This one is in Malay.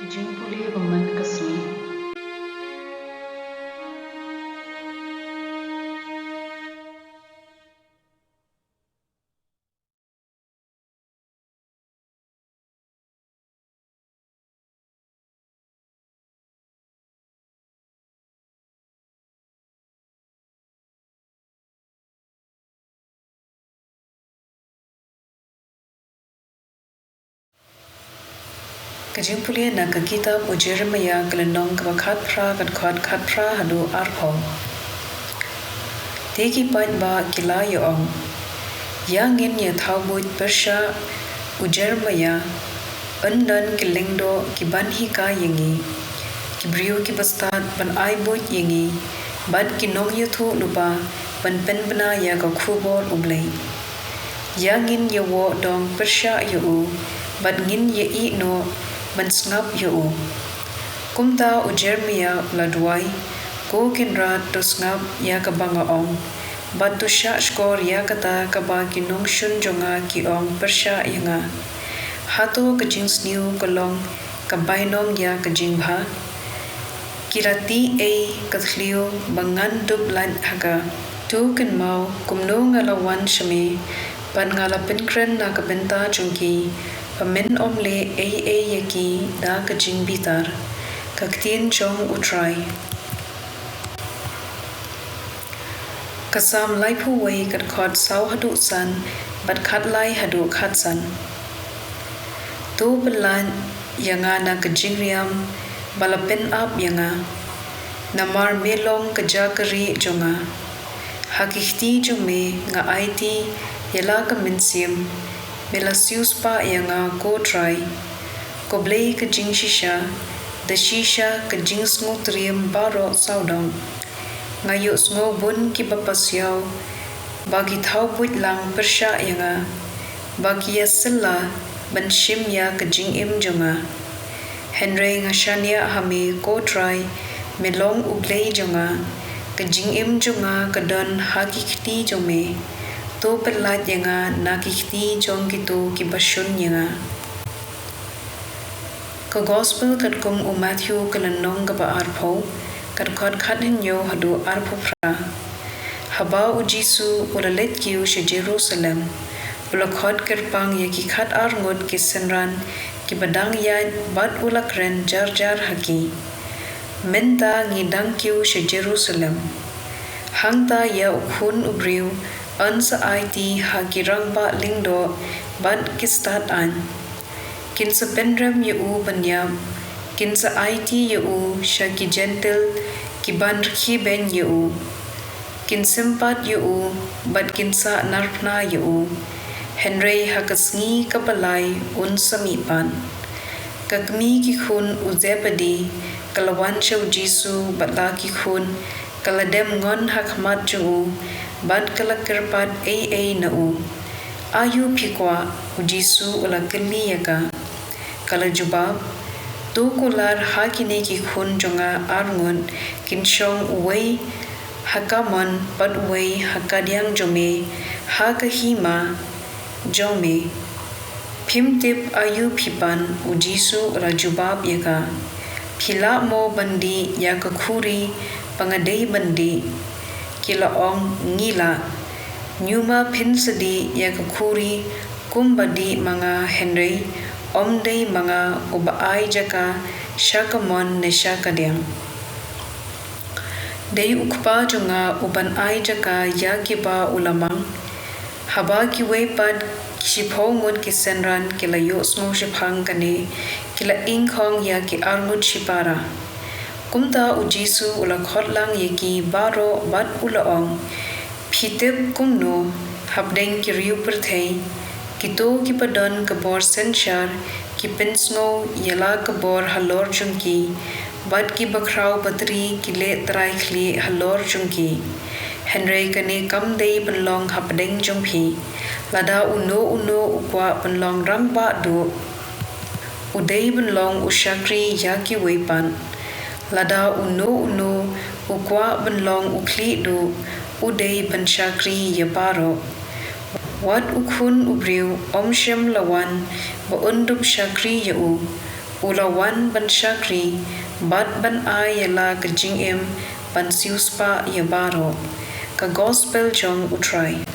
jingpule beman kasmi. Kajingpule na kakitab o Jeremiah kalenong kabakat pra kat pra hadu arpong. Teki pat ba kila yoong. Yangin ya thawbut Persha o Jeremiah undan kilingdo kibanhi ka yengi. Kibriyo kibastat ban aibut yengi. Bad kinong yuthu lupa ban penbena ya kakubol o Blei. Yangin ya wo dong Persha yu bad ngin ya i no ban ngap yu. Kumta o Jeremiah ladwai ko kinrat to ngap ya kabangaong. Bad to sya skor ya kata kaba kinong shun jonga kiong Persha yanga. Hato kajing sniu kalong kabainom ya kajing bha. Kirati kathliu bangan dub lan haga. Tu kin mau kumno ngalawan shame pan ngalapin kren na kabenta jungki. Pamin omle yaki da kajing bitar. Ktien jong utrai. Kasam lai pu wei kat khot sau hadu san bat khat lai hadu khat san. Tu belan yanga na kajing riam balapin up yanga. Namar melong kajakari jonga. Hakikti jume nga aiti yala kaminsim. Melasius pa yanga ko try. Ko Blei kajing shisha. Da shisha kajing sngutrim baro saudong. Ngayo bun ki bapasyaw. Bagi thawbut lang Persha yanga. Bagi yasilla banshim ya kajing im jonga. Henry ngashania hami ko try. Melong u Blei jonga. Kajing im jonga kadon hakikti jome. To pelat yanga nakikti jong gitu kibasyun yanga. Ka gospel kat kum u Matthew kalanong kaba arpo kat kot khat hinyo hadu arpo pra. Haba u Jisu ulalit kiu sa Jerusalem. Ulakot kerpang yaki khat arngot kisenran kibadang yad bat ulakren jar haki. Menta ngidang kiu sa Jerusalem. Hangta ya ukhun ubriu an sa IT hagirang ba lingdo bad kistat an. Kin sa penrem yu banyab. Kin sa IT yu siya ki gentle ki banrki ben yu. Kin simpat yu bad kin sa narpna yu. Henry hakasngi kapalay un samipan. Kagmi ki khun uzepadi kalawan siya Jisu batla ki khun kaladem ngon hakmat yu. Bad kalakirpat na u. Ayu pikwa u Jisu ula kili yaka. Kalajubab. Tu kular hakine ki khun jonga arngun kinsyong uway hakamon bad uway hakadyang jome hakahima jome. Pimtip ayu pipan u Jisu ula jubab yaka. Pila mo bandi yaka kuri pangaday bandi. Kilaong ngila. Nyuma pinsadi yakakuri kumbadi mga Henry omday mga ubaay jaka syakamon na syakadyang. Day ukpa junga uban ay jaka yakiba ulamang. Haba kiwaypad kisiphongon kisenran kilayo smo sipang kane kila ingkong yaki armud sipara. Kumta u Jisu ula khotlang yaki baro bat ulaong. Pitip kumno habdeng kiriu perthei. Kito kipadon kabor sensyar. Kipinsngo yala kabor halor jungki. Bad ki bakraw batri kile trai kli halor jungki. Henry kane kamdei penlong habdeng jungpi. Lada uno ukwa penlong rangba do. Udei penlong usyakri yaki weipan. Lada uno ukwa benlong ukli do udei bensyakri yabaro. Wat ukhun ubriu omshem lawan baundub syakri yau. Ulawan ban syakri, bat ban ay yala ke jingim ban siuspa ya baro, ka gospel jong utrai.